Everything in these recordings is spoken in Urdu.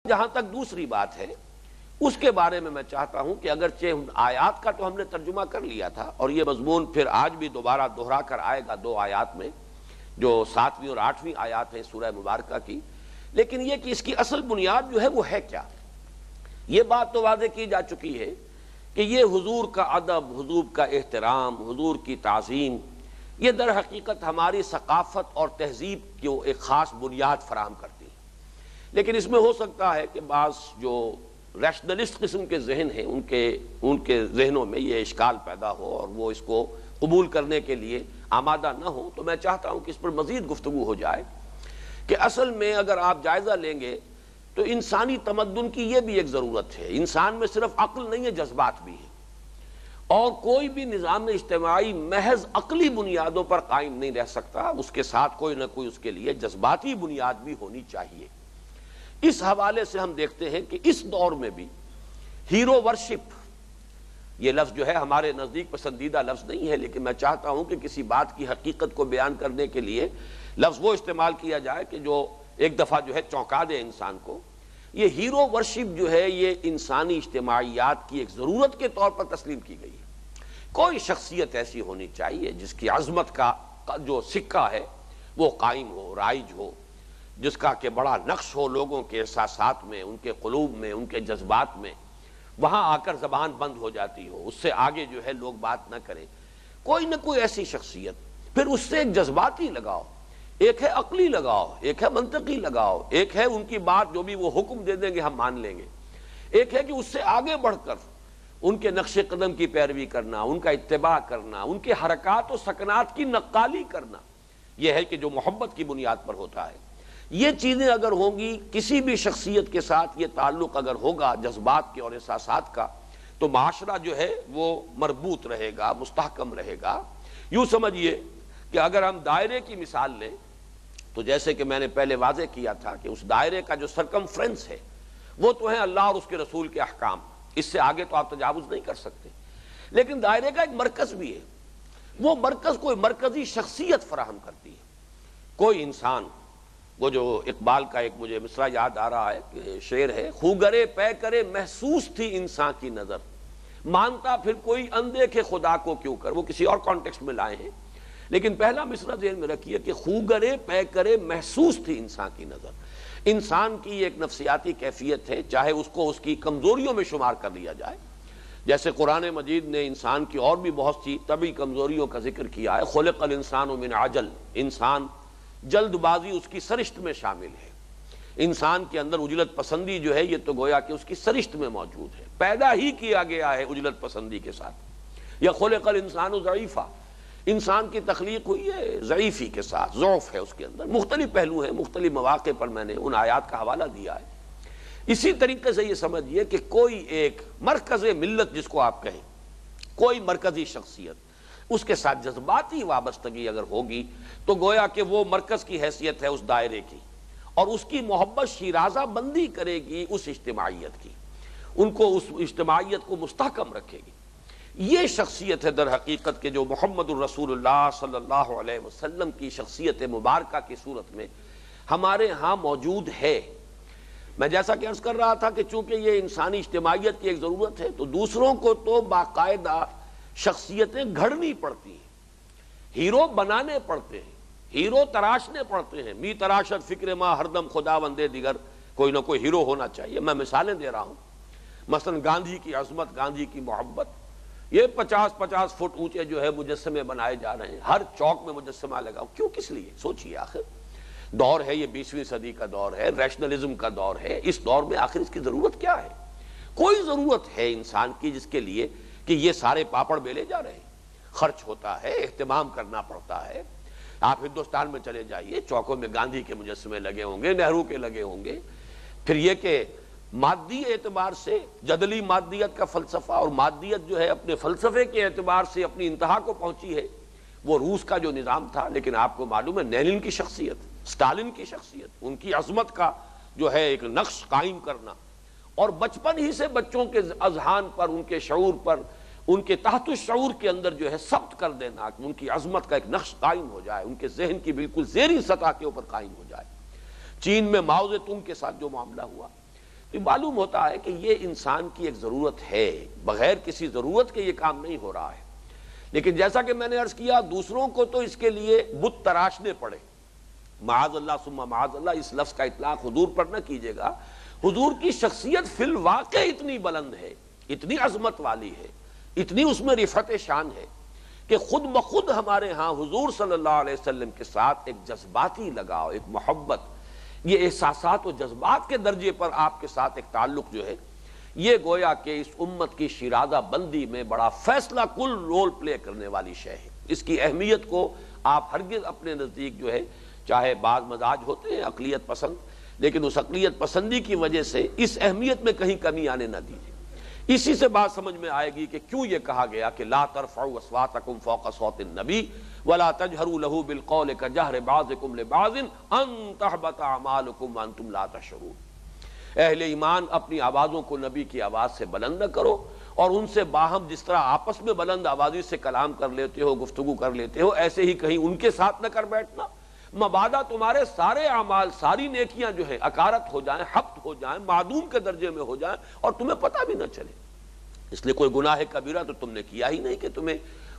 جہاں تک دوسری بات ہے اس کے بارے میں چاہتا ہوں کہ اگرچہ آیات کا تو ہم نے ترجمہ کر لیا تھا اور یہ مضمون پھر آج بھی دوبارہ دہرا کر آئے گا 2 آیات میں جو 7ویں اور 8ویں آیات ہیں سورہ مبارکہ کی، لیکن یہ کہ اس کی اصل بنیاد جو ہے وہ ہے کیا؟ یہ بات تو واضح کی جا چکی ہے کہ یہ حضور کا ادب، حضور کا احترام، حضور کی تعظیم، یہ در حقیقت ہماری ثقافت اور تہذیب کو ایک خاص بنیاد فراہم کرتی ہے۔ لیکن اس میں ہو سکتا ہے کہ بعض جو ریشنلسٹ قسم کے ذہن ہیں ان کے ذہنوں میں یہ اشکال پیدا ہو اور وہ اس کو قبول کرنے کے لیے آمادہ نہ ہو، تو میں چاہتا ہوں کہ اس پر مزید گفتگو ہو جائے کہ اصل میں اگر آپ جائزہ لیں گے تو انسانی تمدن کی یہ بھی ایک ضرورت ہے۔ انسان میں صرف عقل نہیں ہے، جذبات بھی ہیں، اور کوئی بھی نظام اجتماعی محض عقلی بنیادوں پر قائم نہیں رہ سکتا، اس کے ساتھ کوئی نہ کوئی اس کے لیے جذباتی بنیاد بھی ہونی چاہیے۔ اس حوالے سے ہم دیکھتے ہیں کہ اس دور میں بھی ہیرو ورشپ، یہ لفظ جو ہے ہمارے نزدیک پسندیدہ لفظ نہیں ہے، لیکن میں چاہتا ہوں کہ کسی بات کی حقیقت کو بیان کرنے کے لیے لفظ وہ استعمال کیا جائے کہ جو ایک دفعہ جو ہے چونکا دے انسان کو۔ یہ ہیرو ورشپ جو ہے یہ انسانی اجتماعیات کی ایک ضرورت کے طور پر تسلیم کی گئی ہے۔ کوئی شخصیت ایسی ہونی چاہیے جس کی عظمت کا جو سکہ ہے وہ قائم ہو، رائج ہو، جس کا کہ بڑا نقش ہو لوگوں کے احساسات میں، ان کے قلوب میں، ان کے جذبات میں، وہاں آ کر زبان بند ہو جاتی ہو، اس سے آگے جو ہے لوگ بات نہ کریں۔ کوئی نہ کوئی ایسی شخصیت، پھر اس سے ایک جذباتی لگاؤ، ایک ہے عقلی لگاؤ، ایک ہے منطقی لگاؤ، ایک ہے ان کی بات جو بھی وہ حکم دے دیں گے ہم مان لیں گے، ایک ہے کہ اس سے آگے بڑھ کر ان کے نقش قدم کی پیروی کرنا، ان کا اتباع کرنا، ان کے حرکات و سکنات کی نقالی کرنا، یہ ہے کہ جو محبت کی بنیاد پر ہوتا ہے۔ یہ چیزیں اگر ہوں گی، کسی بھی شخصیت کے ساتھ یہ تعلق اگر ہوگا جذبات کے اور احساسات کا، تو معاشرہ جو ہے وہ مربوط رہے گا، مستحکم رہے گا۔ یوں سمجھیے کہ اگر ہم دائرے کی مثال لیں تو جیسے کہ میں نے پہلے واضح کیا تھا کہ اس دائرے کا جو سرکمفرنس ہے وہ تو ہے اللہ اور اس کے رسول کے احکام، اس سے آگے تو آپ تجاوز نہیں کر سکتے، لیکن دائرے کا ایک مرکز بھی ہے، وہ مرکز کوئی مرکزی شخصیت فراہم کرتی ہے۔ کوئی انسان، وہ جو اقبال کا ایک مجھے مصرع یاد آ رہا ہے کہ شعر ہے، خوگرے پے کرے محسوس تھی انسان کی نظر، مانتا پھر کوئی اندیکھے خدا کو کیوں کر، وہ کسی اور کانٹیکسٹ میں لائے ہیں، لیکن پہلا مصرع ذہن میں رکھیے کہ خوگرے پے کرے محسوس تھی انسان کی نظر۔ انسان کی ایک نفسیاتی کیفیت ہے، چاہے اس کو اس کی کمزوریوں میں شمار کر لیا جائے، جیسے قرآن مجید نے انسان کی اور بھی بہت سی طبعی کمزوریوں کا ذکر کیا ہے۔ خلق الانسان من عجل، انسان جلد بازی اس کی سرشت میں شامل ہے۔ انسان کے اندر عجلت پسندی جو ہے یہ تو گویا کہ اس کی سرشت میں موجود ہے، پیدا ہی کیا گیا ہے عجلت پسندی کے ساتھ۔ یا خلق الانسان ضعیفا، انسان کی تخلیق ہوئی ہے ضعیفی کے ساتھ، ضعف ہے اس کے اندر، مختلف پہلو ہیں، مختلف مواقع پر میں نے ان آیات کا حوالہ دیا ہے۔ اسی طریقے سے یہ سمجھیے کہ کوئی ایک مرکز ملت جس کو آپ کہیں، کوئی مرکزی شخصیت، اس کے ساتھ جذباتی وابستگی اگر ہوگی تو گویا کہ وہ مرکز کی حیثیت ہے اس دائرے کی، اور اس کی محبت شیرازہ بندی کرے گی اس اجتماعیت کی، ان کو اس اجتماعیت کو مستحکم رکھے گی۔ یہ شخصیت ہے در حقیقت کہ جو محمد الرسول اللہ صلی اللہ علیہ وسلم کی شخصیت مبارکہ کی صورت میں ہمارے ہاں موجود ہے۔ میں جیسا کہ عرض کر رہا تھا کہ چونکہ یہ انسانی اجتماعیت کی ایک ضرورت ہے تو دوسروں کو تو باقاعدہ شخصیتیں گھڑنی پڑتی ہیں، ہیرو بنانے پڑتے ہیں، ہیرو تراشنے پڑتے ہیں۔ می تراشت فکر ما ہر دم خدا وندے دیگر، کوئی نہ کوئی ہیرو ہونا چاہیے۔ میں مثالیں دے رہا ہوں، مثلا گاندھی کی عظمت، گاندھی کی محبت، یہ 50-50 فٹ اونچے جو ہے مجسمے بنائے جا رہے ہیں، ہر چوک میں مجسمہ لگا، کیوں، کس لیے؟ سوچئے، آخر دور ہے یہ 20ویں صدی کا دور ہے، ریشنلزم کا دور ہے، اس دور میں آخر اس کی ضرورت کیا ہے؟ کوئی ضرورت ہے انسان کی جس کے لیے کہ یہ سارے پاپڑ بیلے جا رہے ہیں؟ خرچ ہوتا ہے، اہتمام کرنا پڑتا ہے۔ آپ ہندوستان میں چلے جائیے، چوکوں میں گاندھی کے مجسمے لگے ہوں گے، نہرو کے لگے ہوں گے۔ پھر یہ کہ مادی اعتبار سے جدلی مادیت کا فلسفہ، اور مادیت جو ہے اپنے فلسفے کے اعتبار سے اپنی انتہا کو پہنچی ہے، وہ روس کا جو نظام تھا، لیکن آپ کو معلوم ہے لینن کی شخصیت، اسٹالن کی شخصیت، ان کی عظمت کا جو ہے ایک نقش قائم کرنا، اور بچپن ہی سے بچوں کے اذہان پر، ان کے شعور پر، ان کے تحت الشعور کے اندر جو ہے ثبت کر دینا کہ ان کی عظمت کا ایک نقش قائم ہو جائے، ان کے ذہن کی بالکل زیریں سطح کے اوپر قائم ہو جائے۔ چین میں ماؤ زے تونگ کے ساتھ جو معاملہ ہوا، تو معلوم ہوتا ہے کہ یہ انسان کی ایک ضرورت ہے، بغیر کسی ضرورت کے یہ کام نہیں ہو رہا ہے۔ لیکن جیسا کہ میں نے عرض کیا، دوسروں کو تو اس کے لیے بت تراشنے پڑے، معاذ اللہ ثم معاذ اللہ، اس لفظ کا اطلاق حضور پر نہ کیجیے گا۔ حضور کی شخصیت فی الواقع اتنی بلند ہے، اتنی عظمت والی ہے، اتنی اس میں رفعت شان ہے کہ خود بخود ہمارے ہاں حضور صلی اللہ علیہ وسلم کے ساتھ ایک جذباتی لگاؤ، ایک محبت، یہ احساسات و جذبات کے درجے پر آپ کے ساتھ ایک تعلق جو ہے، یہ گویا کہ اس امت کی شیرازہ بندی میں بڑا فیصلہ کل رول پلے کرنے والی شے ہے۔ اس کی اہمیت کو آپ ہرگز اپنے نزدیک جو ہے، چاہے بعض مزاج ہوتے ہیں عقلیت پسند، لیکن اس عقلیت پسندی کی وجہ سے اس اہمیت میں کہیں کمی آنے نہ دیجیے۔ اسی سے بات سمجھ میں آئے گی کہ کیوں یہ کہا گیا کہ لا ترفعوا اصواتکم فوق صوت النبی ولا تجہروا له بالقول کجہر بعضکم لبعض ان تحبط اعمالکم وانتم لا تشعرون۔ اہل ایمان اپنی آوازوں کو نبی کی آواز سے بلند نہ کرو، اور ان سے باہم جس طرح آپس میں بلند آوازی سے کلام کر لیتے ہو، گفتگو کر لیتے ہو، ایسے ہی کہیں ان کے ساتھ نہ کر بیٹھنا، مبادا تمہارے سارے اعمال، ساری نیکیاں جو ہے اکارت ہو جائیں، حبط ہو جائیں، معدوم کے درجے میں ہو جائیں، اور تمہیں پتہ بھی نہ چلے۔ اس لیے کوئی گناہ کبیرہ تو تم نے کیا ہی نہیں کہ تمہیں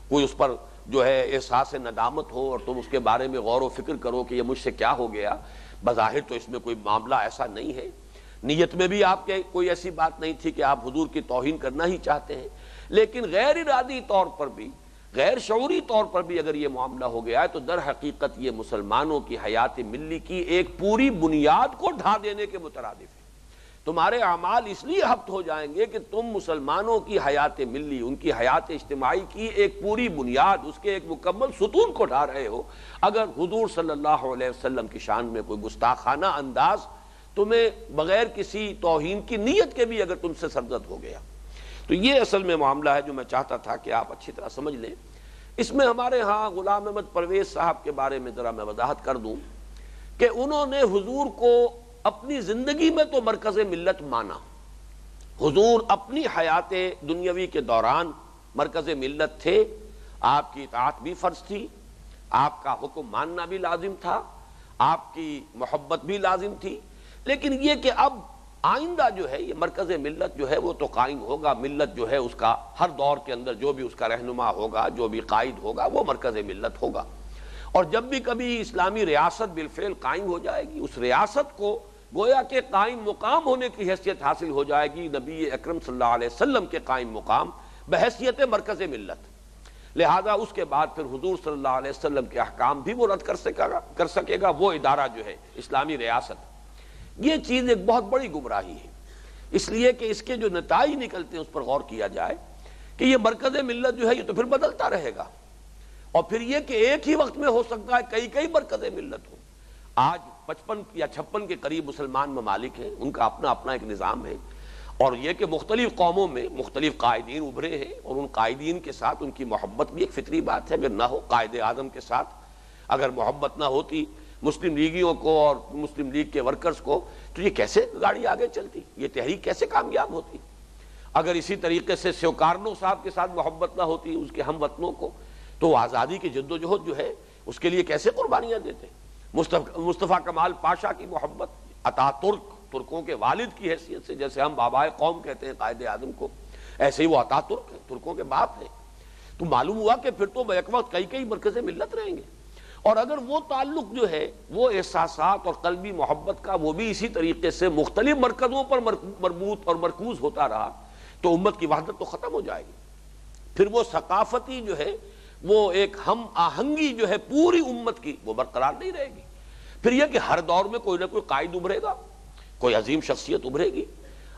کوئی اس پر جو ہے احساس ندامت ہو اور تم اس کے بارے میں غور و فکر کرو کہ یہ مجھ سے کیا ہو گیا۔ بظاہر تو اس میں کوئی معاملہ ایسا نہیں ہے، نیت میں بھی آپ کے کوئی ایسی بات نہیں تھی کہ آپ حضور کی توہین کرنا ہی چاہتے ہیں، لیکن غیر ارادی طور پر بھی، غیر شعوری طور پر بھی اگر یہ معاملہ ہو گیا ہے تو در حقیقت یہ مسلمانوں کی حیات ملی کی ایک پوری بنیاد کو ڈھا دینے کے مترادف ہے۔ تمہارے اعمال اس لیے حبط ہو جائیں گے کہ تم مسلمانوں کی حیات ملی، ان کی حیات اجتماعی کی ایک پوری بنیاد، اس کے ایک مکمل ستون کو ڈھا رہے ہو۔ اگر حضور صلی اللہ علیہ وسلم کی شان میں کوئی گستاخانہ انداز تمہیں بغیر کسی توہین کی نیت کے بھی اگر تم سے سرزد ہو گیا، تو یہ اصل میں معاملہ ہے جو میں چاہتا تھا کہ آپ اچھی طرح سمجھ لیں۔ اس میں ہمارے ہاں غلام احمد پرویز صاحب کے بارے میں ذرا میں وضاحت کر دوں کہ انہوں نے حضور کو اپنی زندگی میں تو مرکز ملت مانا، حضور اپنی حیات دنیاوی کے دوران مرکز ملت تھے، آپ کی اطاعت بھی فرض تھی، آپ کا حکم ماننا بھی لازم تھا، آپ کی محبت بھی لازم تھی، لیکن یہ کہ اب آئندہ جو ہے یہ مرکز ملت جو ہے وہ تو قائم ہوگا، ملت جو ہے اس کا ہر دور کے اندر جو بھی اس کا رہنما ہوگا، جو بھی قائد ہوگا، وہ مرکز ملت ہوگا، اور جب بھی کبھی اسلامی ریاست بالفعل قائم ہو جائے گی، اس ریاست کو گویا کہ قائم مقام ہونے کی حیثیت حاصل ہو جائے گی نبی اکرم صلی اللہ علیہ وسلم کے قائم مقام بحیثیت مرکز ملت، لہذا اس کے بعد پھر حضور صلی اللہ علیہ وسلم کے احکام بھی وہ رد کر سکے گا وہ ادارہ جو ہے اسلامی ریاست۔ یہ چیز ایک بہت بڑی گمراہی ہے، اس لیے کہ اس کے جو نتائج نکلتے ہیں اس پر غور کیا جائے کہ یہ مرکز ملت جو ہے یہ تو پھر بدلتا رہے گا، اور پھر یہ کہ ایک ہی وقت میں ہو سکتا ہے کئی مرکز ملت ہوں۔ آج 55 یا 56 کے قریب مسلمان ممالک ہیں، ان کا اپنا اپنا ایک نظام ہے، اور یہ کہ مختلف قوموں میں مختلف قائدین ابھرے ہیں، اور ان قائدین کے ساتھ ان کی محبت بھی ایک فطری بات ہے۔ اگر نہ ہو قائد اعظم کے ساتھ اگر محبت نہ ہوتی مسلم لیگیوں کو اور مسلم لیگ کے ورکرز کو، تو یہ کیسے گاڑی آگے چلتی، یہ تحریک کیسے کامیاب ہوتی؟ اگر اسی طریقے سے سیوکارنو صاحب کے ساتھ محبت نہ ہوتی اس کے ہم وطنوں کو، تو آزادی کی جد و جہد جو ہے اس کے لیے کیسے قربانیاں دیتے؟ مصطفیٰ کمال پاشا کی محبت، اتاترک ترکوں کے والد کی حیثیت سے، جیسے ہم بابائے قوم کہتے ہیں قائد اعظم کو، ایسے ہی وہ اتاترک ہیں، ترکوں کے باپ ہیں۔ تو معلوم ہوا کہ پھر تو بیک وقت کئی مرکز ملت رہیں گے، اور اگر وہ تعلق جو ہے وہ احساسات اور قلبی محبت کا وہ بھی اسی طریقے سے مختلف مرکزوں پر مربوط اور مرکوز ہوتا رہا، تو امت کی وحدت تو ختم ہو جائے گی۔ پھر وہ ثقافتی جو ہے وہ ایک ہم آہنگی جو ہے پوری امت کی وہ برقرار نہیں رہے گی۔ پھر یہ کہ ہر دور میں کوئی نہ کوئی قائد ابھرے گا، کوئی عظیم شخصیت ابھرے گی۔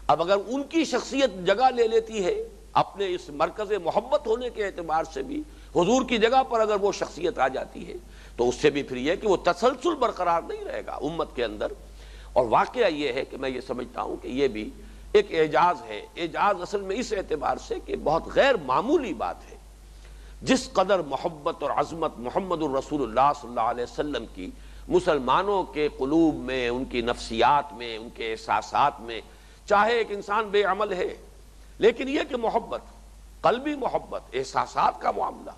اب اگر ان کی شخصیت جگہ لے لیتی ہے اپنے اس مرکز محبت ہونے کے اعتبار سے بھی، حضور کی جگہ پر اگر وہ شخصیت آ جاتی ہے، تو اس سے بھی پھر یہ کہ وہ تسلسل برقرار نہیں رہے گا امت کے اندر۔ اور واقعہ یہ ہے کہ میں یہ سمجھتا ہوں کہ یہ بھی ایک اعجاز ہے، اعجاز اصل میں اس اعتبار سے کہ بہت غیر معمولی بات ہے، جس قدر محبت اور عظمت محمد الرسول اللہ صلی اللہ علیہ وسلم کی مسلمانوں کے قلوب میں، ان کی نفسیات میں، ان کے احساسات میں، چاہے ایک انسان بے عمل ہے لیکن یہ کہ محبت، قلبی محبت، احساسات کا معاملہ،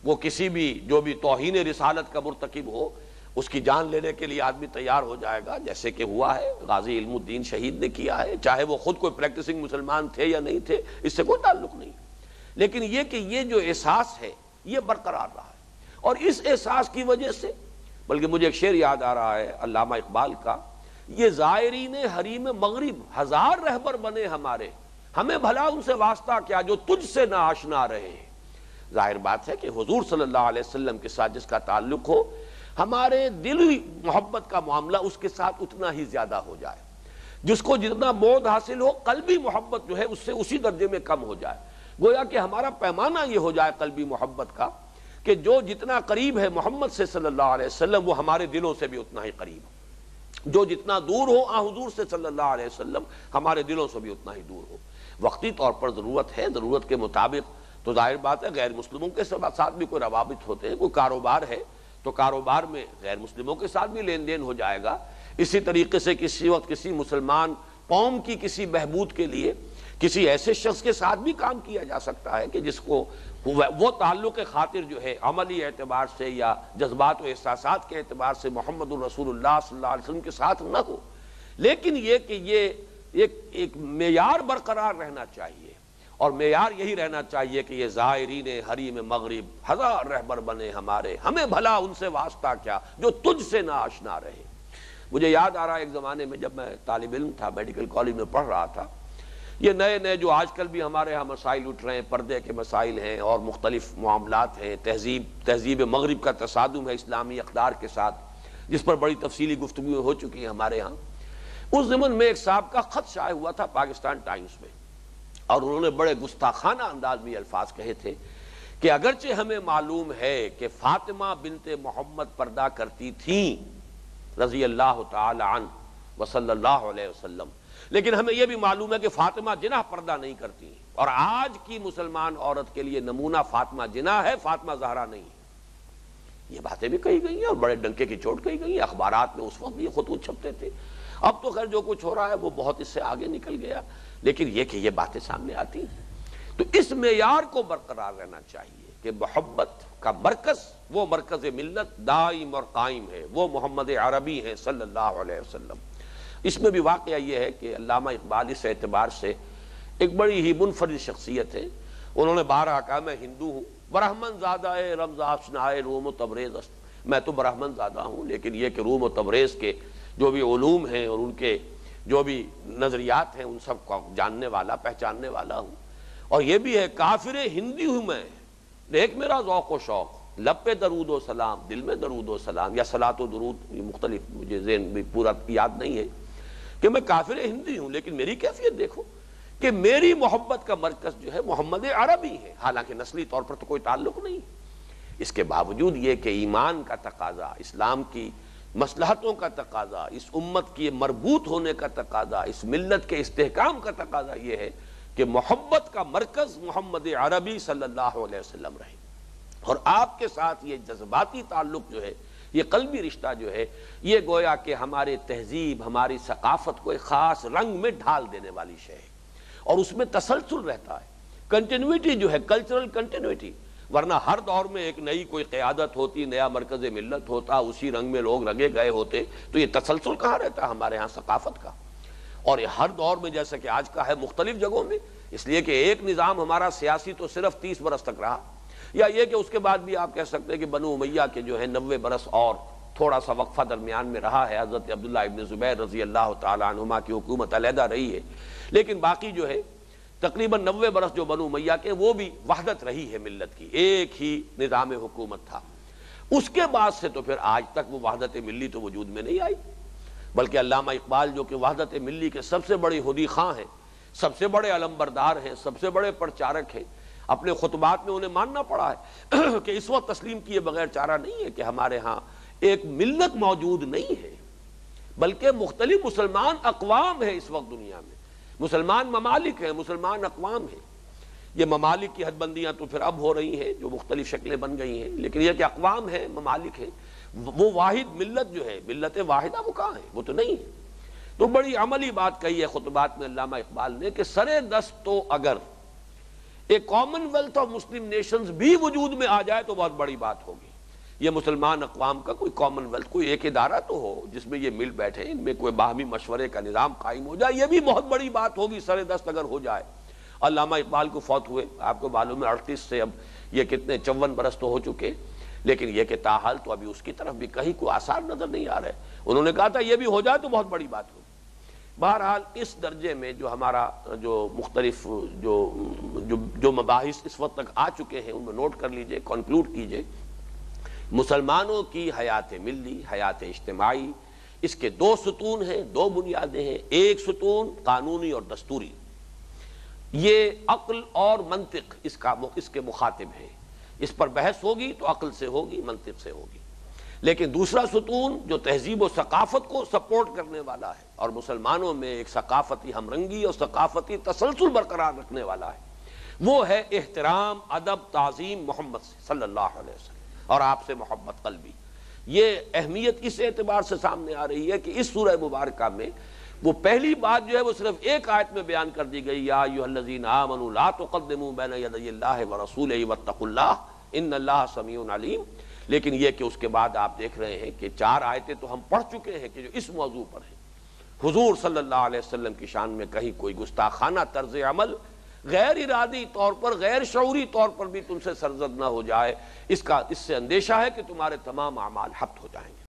وہ کسی بھی جو بھی توہین رسالت کا مرتکب ہو اس کی جان لینے کے لیے آدمی تیار ہو جائے گا، جیسے کہ ہوا ہے، غازی علم الدین شہید نے کیا ہے، چاہے وہ خود کوئی پریکٹسنگ مسلمان تھے یا نہیں تھے، اس سے کوئی تعلق نہیں، لیکن یہ کہ یہ جو احساس ہے یہ برقرار رہا ہے، اور اس احساس کی وجہ سے، بلکہ مجھے ایک شعر یاد آ رہا ہے علامہ اقبال کا، یہ زائرین حریم مغرب ہزار رہبر بنے ہمارے، ہمیں بھلا ان سے واسطہ کیا جو تجھ سے نہ آشنا رہے۔ ظاہر بات ہے کہ حضور صلی اللہ علیہ وسلم کے ساتھ جس کا تعلق ہو، ہمارے دلی محبت کا معاملہ اس کے ساتھ اتنا ہی زیادہ ہو جائے، جس کو جتنا بعد حاصل ہو قلبی محبت جو ہے اس سے اسی درجے میں کم ہو جائے، گویا کہ ہمارا پیمانہ یہ ہو جائے قلبی محبت کا کہ جو جتنا قریب ہے محمد سے صلی اللہ علیہ وسلم وہ ہمارے دلوں سے بھی اتنا ہی قریب ہو، جو جتنا دور ہو حضور سے صلی اللہ علیہ وسلم ہمارے دلوں سے بھی اتنا ہی دور ہو۔ وقتی طور پر ضرورت ہے، ضرورت کے مطابق تو ظاہر بات ہے غیر مسلموں کے ساتھ بھی کوئی روابط ہوتے ہیں، کوئی کاروبار ہے تو کاروبار میں غیر مسلموں کے ساتھ بھی لین دین ہو جائے گا، اسی طریقے سے کسی وقت کسی مسلمان قوم کی کسی بہبود کے لیے کسی ایسے شخص کے ساتھ بھی کام کیا جا سکتا ہے کہ جس کو وہ تعلق خاطر جو ہے عملی اعتبار سے یا جذبات و احساسات کے اعتبار سے محمد الرسول اللہ صلی اللہ علیہ وسلم کے ساتھ نہ ہو، لیکن یہ کہ یہ ایک معیار برقرار رہنا چاہیے، اور معیار یہی رہنا چاہیے کہ یہ زائرین حریم مغرب ہزار رہبر بنے ہمارے، ہمیں بھلا ان سے واسطہ کیا جو تجھ سے نہ آشنا رہے۔ مجھے یاد آ رہا ہے ایک زمانے میں جب میں طالب علم تھا، میڈیکل کالج میں پڑھ رہا تھا، یہ نئے نئے جو آج کل بھی ہمارے ہاں مسائل اٹھ رہے ہیں، پردے کے مسائل ہیں اور مختلف معاملات ہیں، تہذیب مغرب کا تصادم ہے اسلامی اقدار کے ساتھ، جس پر بڑی تفصیلی گفتگو ہو چکی ہے ہمارے ہاں۔ اس زمن میں ایک صاحب کا خط شائع ہوا تھا پاکستان ٹائمز میں، اور انہوں نے بڑے گستاخانہ انداز میں یہ الفاظ کہے تھے کہ اگرچہ ہمیں معلوم ہے کہ فاطمہ بنت محمد پردہ کرتی تھیں رضی اللہ تعالی عنہ وصلی اللہ علیہ وسلم، لیکن ہمیں یہ بھی معلوم ہے کہ فاطمہ جناح پردہ نہیں کرتی، اور آج کی مسلمان عورت کے لیے نمونہ فاطمہ جناح ہے، فاطمہ زہرا نہیں ہے۔ یہ باتیں بھی کہی گئی ہیں اور بڑے ڈنکے کی چوٹ کہی گئی ہیں، اخبارات میں اس وقت بھی یہ خطوط چھپتے تھے۔ اب تو خیر جو کچھ ہو رہا ہے وہ بہت اس سے آگے نکل گیا، لیکن یہ کہ یہ باتیں سامنے آتی ہیں، تو اس معیار کو برقرار رہنا چاہیے کہ محبت کا مرکز، وہ مرکز ملت دائم اور قائم ہے، وہ محمد عربی ہیں صلی اللہ علیہ وسلم۔ اس میں بھی واقعہ یہ ہے کہ علامہ اقبال اس اعتبار سے ایک بڑی ہی منفرد شخصیت ہے، انہوں نے بارہا کہا میں ہندو ہوں، برہمن زادہ رمز آشنائے روم و تبریز است، میں تو برہمن زادہ ہوں، لیکن یہ کہ روم و تبریز کے جو بھی علوم ہیں اور ان کے جو بھی نظریات ہیں ان سب کو جاننے والا پہچاننے والا ہوں، اور یہ بھی ہے کافر ہندی ہوں میں، دیکھ میرا ذوق و شوق، لب پہ درود و سلام، دل میں درود و سلام، یا صلاۃ و درود، یہ مختلف مجھے ذہن بھی پورا یاد نہیں ہے کہ میں کافر ہندی ہوں، لیکن میری کیفیت دیکھو کہ میری محبت کا مرکز جو ہے محمد عربی ہے، حالانکہ نسلی طور پر تو کوئی تعلق نہیں، اس کے باوجود یہ کہ ایمان کا تقاضا، اسلام کی مصلحتوں کا تقاضا، اس امت کی مربوط ہونے کا تقاضا، اس ملت کے استحکام کا تقاضا یہ ہے کہ محبت کا مرکز محمد عربی صلی اللہ علیہ وسلم رہے، اور آپ کے ساتھ یہ جذباتی تعلق جو ہے، یہ قلبی رشتہ جو ہے، یہ گویا کہ ہمارے تہذیب، ہماری ثقافت کو ایک خاص رنگ میں ڈھال دینے والی شے ہے، اور اس میں تسلسل رہتا ہے، کنٹینیوٹی جو ہے، کلچرل کنٹینیوٹی، ورنہ ہر دور میں ایک نئی کوئی قیادت ہوتی، نیا مرکز ملت ہوتا، اسی رنگ میں لوگ رنگے گئے ہوتے، تو یہ تسلسل کہاں رہتا ہمارے ہاں ثقافت کا؟ اور یہ ہر دور میں جیسا کہ آج کا ہے مختلف جگہوں میں، اس لیے کہ ایک نظام ہمارا سیاسی تو صرف 30 برس تک رہا، یا یہ کہ اس کے بعد بھی آپ کہہ سکتے ہیں کہ بنو امیہ کے جو ہے 90 برس اور تھوڑا سا وقفہ درمیان میں رہا ہے، حضرت عبداللہ ابن زبیر رضی اللہ تعالیٰ عنہما کی حکومت علیحدہ رہی ہے، لیکن باقی جو ہے تقریباً 90 برس جو بنو امیہ کے، وہ بھی وحدت رہی ہے ملت کی، ایک ہی نظام حکومت تھا۔ اس کے بعد سے تو پھر آج تک وہ وحدت ملی تو وجود میں نہیں آئی، بلکہ علامہ اقبال جو کہ وحدت ملی کے سب سے بڑے ہدی خواں ہیں، سب سے بڑے علمبردار ہیں، سب سے بڑے پرچارک ہیں، اپنے خطبات میں انہیں ماننا پڑا ہے کہ اس وقت تسلیم کیے بغیر چارہ نہیں ہے کہ ہمارے ہاں ایک ملت موجود نہیں ہے، بلکہ مختلف مسلمان اقوام ہیں اس وقت دنیا میں، مسلمان ممالک ہیں، مسلمان اقوام ہیں۔ یہ ممالک کی حد بندیاں تو پھر اب ہو رہی ہیں، جو مختلف شکلیں بن گئی ہیں، لیکن یہ کہ اقوام ہیں، ممالک ہیں، وہ واحد ملت جو ہے، ملت واحدہ وہ کہاں ہے؟ وہ تو نہیں ہے۔ تو بڑی عملی بات کہی ہے خطبات میں علامہ اقبال نے کہ سرے دست تو اگر ایک common wealth of Muslim nations بھی وجود میں آ جائے تو بہت بڑی بات ہوگی، یہ مسلمان اقوام کا کوئی کامن ویلتھ، کوئی ایک ادارہ تو ہو جس میں یہ مل بیٹھے، ان میں کوئی باہمی مشورے کا نظام قائم ہو جائے، یہ بھی بہت بڑی بات ہوگی سر دست اگر ہو جائے۔ علامہ اقبال کو فوت ہوئے، آپ کو معلوم ہے 38 سے اب یہ کتنے 54 برس تو ہو چکے، لیکن یہ کہ تاحال تو ابھی اس کی طرف بھی کہیں کوئی آثار نظر نہیں آ رہے۔ انہوں نے کہا تھا یہ بھی ہو جائے تو بہت بڑی بات ہوگی۔ بہرحال اس درجے میں جو ہمارا جو مختلف جو مباحث اس وقت تک آ چکے ہیں ان میں نوٹ کر لیجئے، کنکلوڈ کیجئے۔ مسلمانوں کی حیات ملی، حیات اجتماعی، اس کے دو ستون ہیں، دو بنیادیں ہیں۔ ایک ستون قانونی اور دستوری، یہ عقل اور منطق اس کے مخاطب ہیں، اس پر بحث ہوگی تو عقل سے ہوگی، منطق سے ہوگی۔ لیکن دوسرا ستون جو تہذیب و ثقافت کو سپورٹ کرنے والا ہے اور مسلمانوں میں ایک ثقافتی ہم رنگی اور ثقافتی تسلسل برقرار رکھنے والا ہے، وہ ہے احترام، ادب، تعظیم محمد صلی اللہ علیہ وسلم اور آپ سے محبت قلبی۔ یہ اہمیت اس اعتبار سے سامنے آ رہی ہے کہ اس سورہ مبارکہ میں وہ پہلی بات جو ہے وہ صرف ایک آیت میں بیان کر دی گئی، یا ایھا الذین آمنوا لا تقدموا بین یدی اللہ ورسولہ واتقوا اللہ ان اللہ سمیع علیم۔ لیکن یہ کہ اس کے بعد آپ دیکھ رہے ہیں کہ 4 آیتیں تو ہم پڑھ چکے ہیں کہ جو اس موضوع پر ہیں، حضور صلی اللہ علیہ وسلم کی شان میں کہیں کوئی گستاخانہ طرز عمل غیر ارادی طور پر، غیر شعوری طور پر بھی تم سے سرزد نہ ہو جائے، اس سے اندیشہ ہے کہ تمہارے تمام اعمال حبط ہو جائیں گے۔